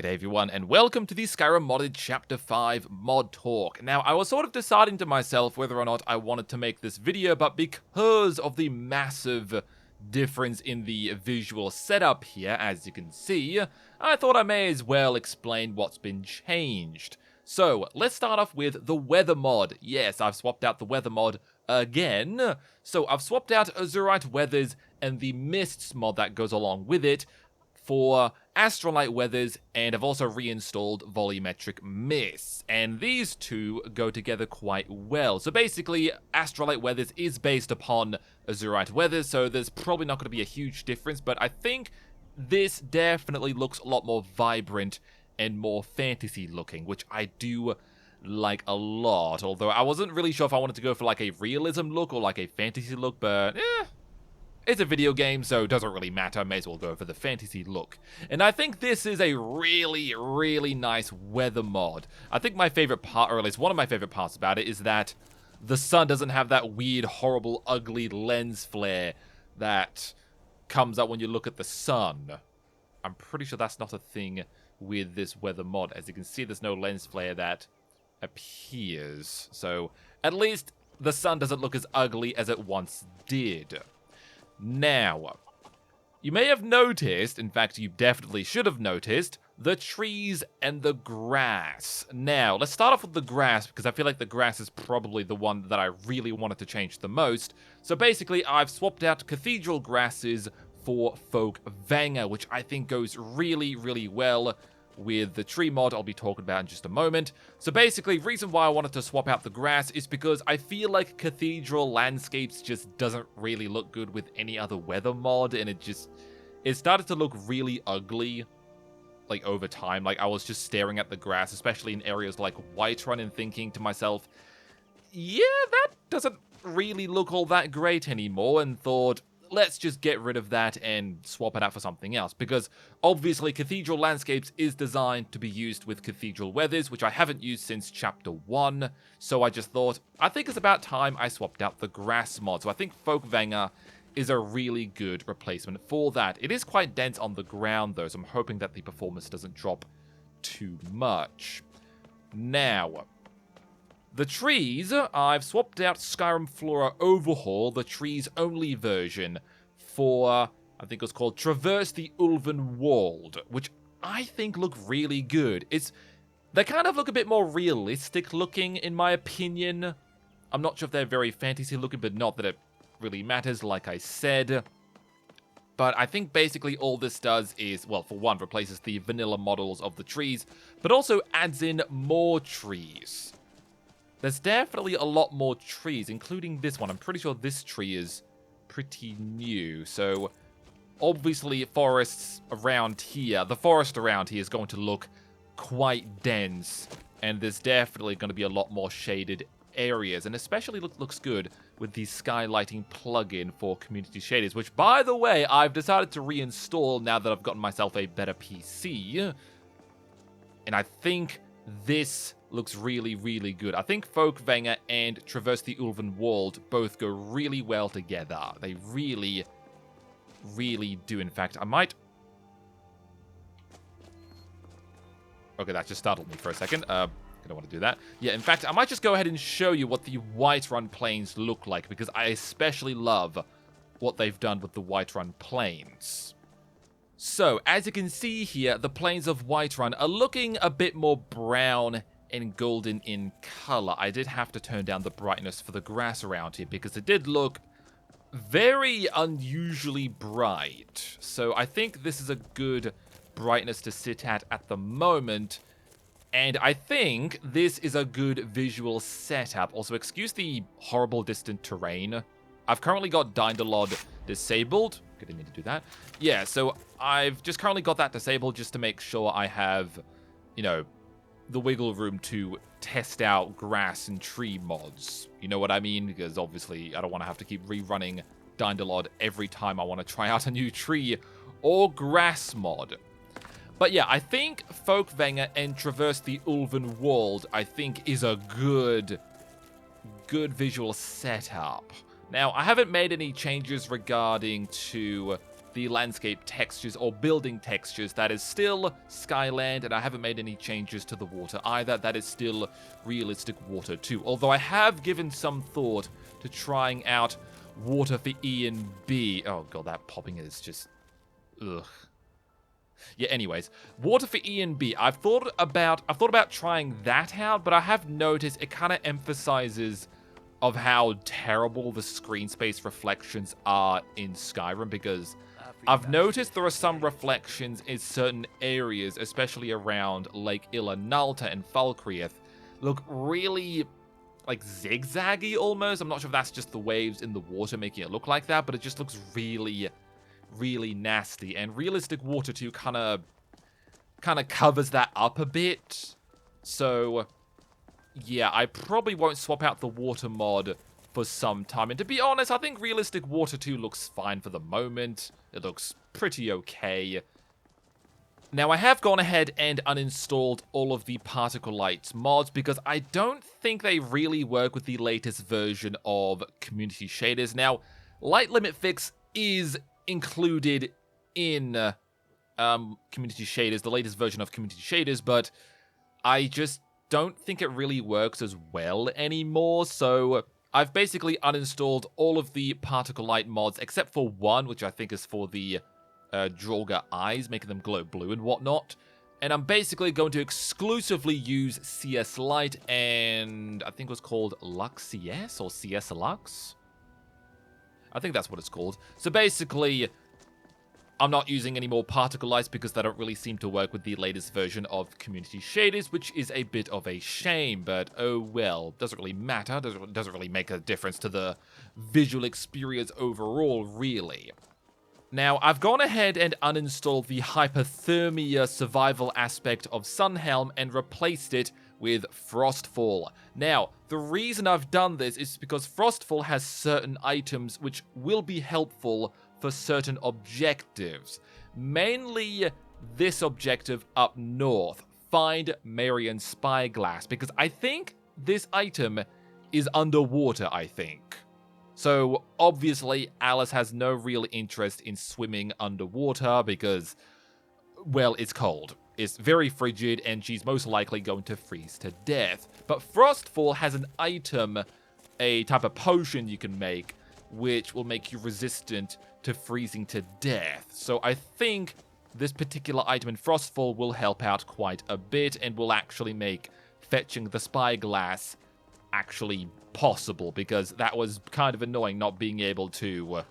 G'day everyone, and welcome to the Skyrim Modded Chapter 5 Mod Talk. Now, I was sort of deciding to myself whether or not I wanted to make this video, but because of the massive difference in the visual setup here, as you can see, I thought I may as well explain what's been changed. So, let's start off with the weather mod. Yes, I've swapped out the weather mod again. So, I've swapped out Azurite weathers and the mists mod that goes along with it for Astrolight weathers, and I've also reinstalled volumetric mists, and these two go together quite well. So basically, Astrolight weathers is based upon Azurite weathers, so there's probably not going to be a huge difference, but I think this definitely looks a lot more vibrant and more fantasy looking, which I do like a lot, although I wasn't really sure if I wanted to go for like a realism look or like a fantasy look, but it's a video game, so it doesn't really matter. I may as well go for the fantasy look. And I think this is a really, really nice weather mod. I think my favorite part, or at least one of my favorite parts about it, is that the sun doesn't have that weird, horrible, ugly lens flare that comes up when you look at the sun. I'm pretty sure that's not a thing with this weather mod. As you can see, there's no lens flare that appears. So at least the sun doesn't look as ugly as it once did. Now, you may have noticed, in fact you definitely should have noticed, the trees and the grass. Now, let's start off with the grass, because I feel like the grass is probably the one that I really wanted to change the most. So basically, I've swapped out cathedral grasses for folk Vanger, which I think goes really, really well with the tree mod I'll be talking about in just a moment. So basically, reason why I wanted to swap out the grass is because I feel like cathedral landscapes just doesn't really look good with any other weather mod, and it started to look really ugly, like, over time. Like, I was just staring at the grass, especially in areas like Whiterun, and thinking to myself, yeah, that doesn't really look all that great anymore, and thought, let's just get rid of that and swap it out for something else, because obviously Cathedral Landscapes is designed to be used with Cathedral Weathers, which I haven't used since Chapter 1, so I just thought, I think it's about time I swapped out the grass mod. So I think Folk Vanger is a really good replacement for that. It is quite dense on the ground though, so I'm hoping that the performance doesn't drop too much. Now, the trees, I've swapped out Skyrim Flora Overhaul, the trees-only version, for, I think it was called Traverse the Ulven Wold, which I think look really good. They kind of look a bit more realistic looking, in my opinion. I'm not sure if they're very fantasy looking, but not that it really matters, like I said. But I think basically all this does is, well, for one, replaces the vanilla models of the trees, but also adds in more trees. There's definitely a lot more trees, including this one. I'm pretty sure this tree is pretty new. So, obviously, forests around here, the forest around here is going to look quite dense. And there's definitely going to be a lot more shaded areas. And especially looks good with the skylighting plugin for community shaders, which, by the way, I've decided to reinstall now that I've gotten myself a better PC. And I think this looks really, really good. I think Folk Vanger and Traverse the Ulven Wold both go really well together. They really, really do. In fact, I might... Okay, that just startled me for a second. I don't want to do that. Yeah, in fact, I might just go ahead and show you what the Whiterun Plains look like, because I especially love what they've done with the Whiterun Plains. So, as you can see here, the plains of Whiterun are looking a bit more brown and golden in color. I did have to turn down the brightness for the grass around here because it did look very unusually bright. So I think this is a good brightness to sit at the moment. And I think this is a good visual setup. Also, excuse the horrible distant terrain. I've currently got Dindalod disabled. Didn't mean to do that. Yeah, so I've just currently got that disabled just to make sure I have, you know, the wiggle room to test out grass and tree mods. You know what I mean? Because obviously I don't want to have to keep rerunning Dindalod every time I want to try out a new tree or grass mod. But yeah, I think Folk Vanger and Traverse the Ulven Wold, I think, is a good visual setup. Now, I haven't made any changes regarding to the landscape textures or building textures. That is still Skyland, and I haven't made any changes to the water either. That is still realistic water too. Although I have given some thought to trying out water for E and B. Oh god, that popping is just... ugh. Yeah, anyways, water for E and B. I've thought about trying that out, but I have noticed it kind of emphasizes of how terrible the screen space reflections are in Skyrim, because I've noticed there are some reflections in certain areas, especially around Lake Ilanalta and Falkreath, look really like zigzaggy almost. I'm not sure if that's just the waves in the water making it look like that, but it just looks really, really nasty. And realistic water too kind of covers that up a bit. So yeah, I probably won't swap out the water mod for some time. And to be honest, I think realistic water 2 looks fine for the moment. It looks pretty okay. Now, I have gone ahead and uninstalled all of the Particle Lights mods because I don't think they really work with the latest version of Community Shaders. Now, Light Limit Fix is included in Community Shaders, the latest version of Community Shaders, but I just don't think it really works as well anymore, so I've basically uninstalled all of the Particle Light mods except for one, which I think is for the Draugr eyes, making them glow blue and whatnot. And I'm basically going to exclusively use CS Light and I think it was called Lux CS or CS Lux. I think that's what it's called. So basically, I'm not using any more particle lights because they don't really seem to work with the latest version of Community Shaders, which is a bit of a shame, but oh well. Doesn't really matter, doesn't really make a difference to the visual experience overall, really. Now, I've gone ahead and uninstalled the hypothermia survival aspect of Sunhelm and replaced it with Frostfall. Now, the reason I've done this is because Frostfall has certain items which will be helpful for certain objectives. Mainly this objective up north, find Marian Spyglass, because I think this item is underwater, I think. So obviously Alice has no real interest in swimming underwater because, well, it's cold. It's very frigid and she's most likely going to freeze to death. But Frostfall has an item, a type of potion you can make, which will make you resistant to freezing to death. So I think this particular item in Frostfall will help out quite a bit and will actually make fetching the Spyglass actually possible, because that was kind of annoying not being able to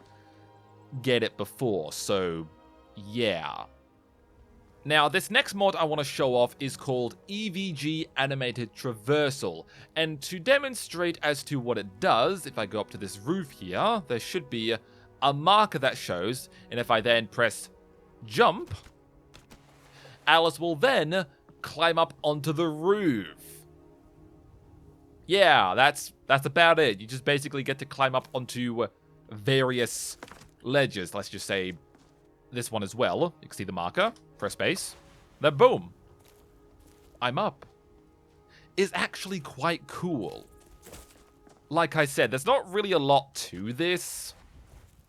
get it before. So yeah. Now, this next mod I want to show off is called EVG Animated Traversal, and to demonstrate as to what it does, if I go up to this roof here, there should be a marker that shows, and if I then press jump, Alice will then climb up onto the roof. Yeah, that's about it. You just basically get to climb up onto various ledges. Let's just say this one as well. You can see the marker. Press space. Then boom. I'm up. It's actually quite cool. Like I said, there's not really a lot to this.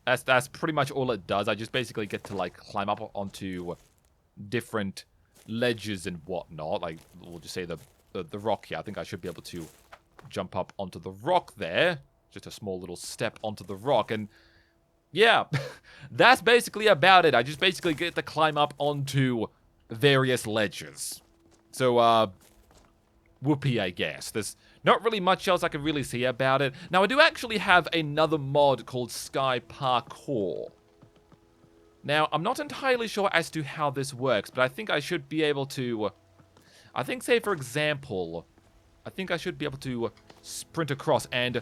That's pretty much all it does. I just basically get to like climb up onto different ledges and whatnot. Like, we'll just say the rock here. I think I should be able to jump up onto the rock there. Just a small little step onto the rock. And yeah, that's basically about it. I just basically get to climb up onto various ledges. So, whoopee, I guess. There's not really much else I can really say about it. Now, I do actually have another mod called Sky Parkour. Now, I'm not entirely sure as to how this works, but I think I should be able to... I think, say, for example, I think I should be able to sprint across and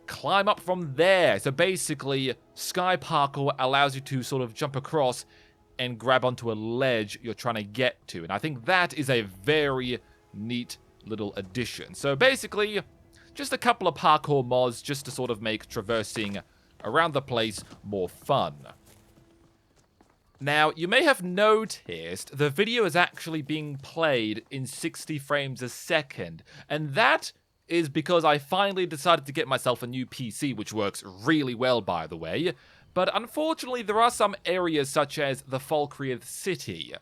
climb up from there. So basically, Sky Parkour allows you to sort of jump across and grab onto a ledge you're trying to get to. And I think that is a very neat little addition. So basically, just a couple of parkour mods just to sort of make traversing around the place more fun. Now, you may have noticed the video is actually being played in 60 frames a second, and that is because I finally decided to get myself a new PC, which works really well, by the way. But unfortunately, there are some areas such as the Falkreath City.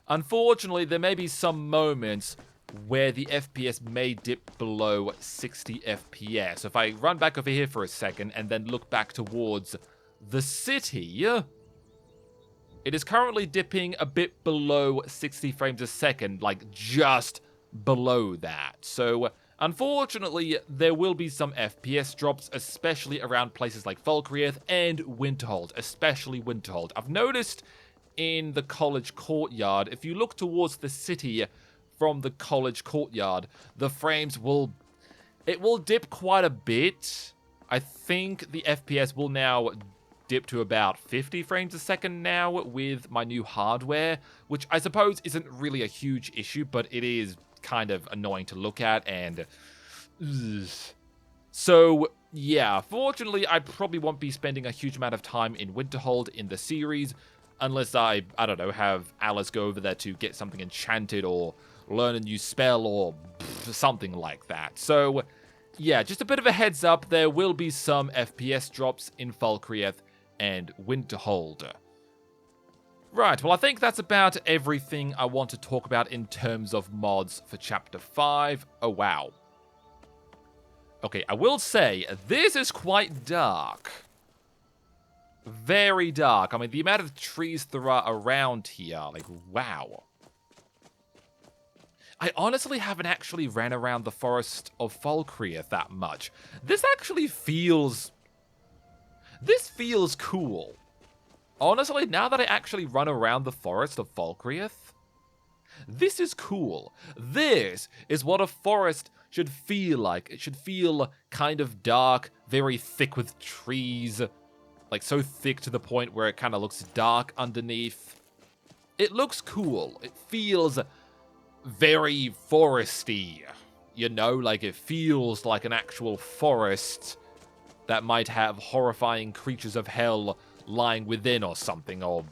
Unfortunately, there may be some moments where the FPS may dip below 60 FPS. So if I run back over here for a second and then look back towards the city, it is currently dipping a bit below 60 frames a second, like just below that. So unfortunately, there will be some FPS drops, especially around places like Falkreath and Winterhold, especially Winterhold. I've noticed in the college courtyard, if you look towards the city from the college courtyard, the frames will dip quite a bit. I think the FPS will now dip to about 50 frames a second now with my new hardware, which I suppose isn't really a huge issue, but it is kind of annoying to look at, and so yeah, fortunately I probably won't be spending a huge amount of time in Winterhold in the series, unless I don't know, have Alice go over there to get something enchanted or learn a new spell or something like that. So yeah, just a bit of a heads up, there will be some FPS drops in Falkreath and Winterhold. Right, well I think that's about everything I want to talk about in terms of mods for Chapter 5. Oh wow. Okay, I will say, this is quite dark. Very dark. I mean, the amount of trees there are around here, like, wow. I honestly haven't actually ran around the forest of Falkreath that much. This actually feels... This feels cool. Honestly, now that I actually run around the forest of Falkreath, this is cool. This is what a forest should feel like. It should feel kind of dark, very thick with trees. Like, so thick to the point where it kind of looks dark underneath. It looks cool. It feels very foresty. You know, like it feels like an actual forest that might have horrifying creatures of hell lying within or something, or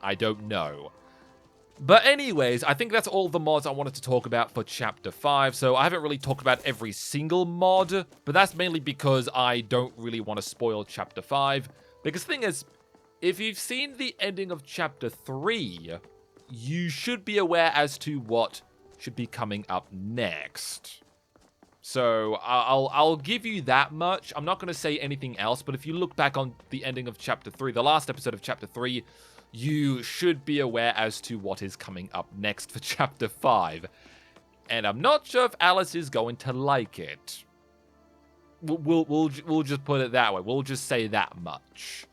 I don't know. But anyways, I think that's all the mods I wanted to talk about for Chapter 5, so I haven't really talked about every single mod, but that's mainly because I don't really want to spoil Chapter 5, because the thing is, if you've seen the ending of Chapter 3, you should be aware as to what should be coming up next. So I'll give you that much. I'm not going to say anything else, but if you look back on the ending of Chapter 3, the last episode of Chapter 3, you should be aware as to what is coming up next for Chapter 5. And I'm not sure if Alice is going to like it. We'll just put it that way. We'll just say that much.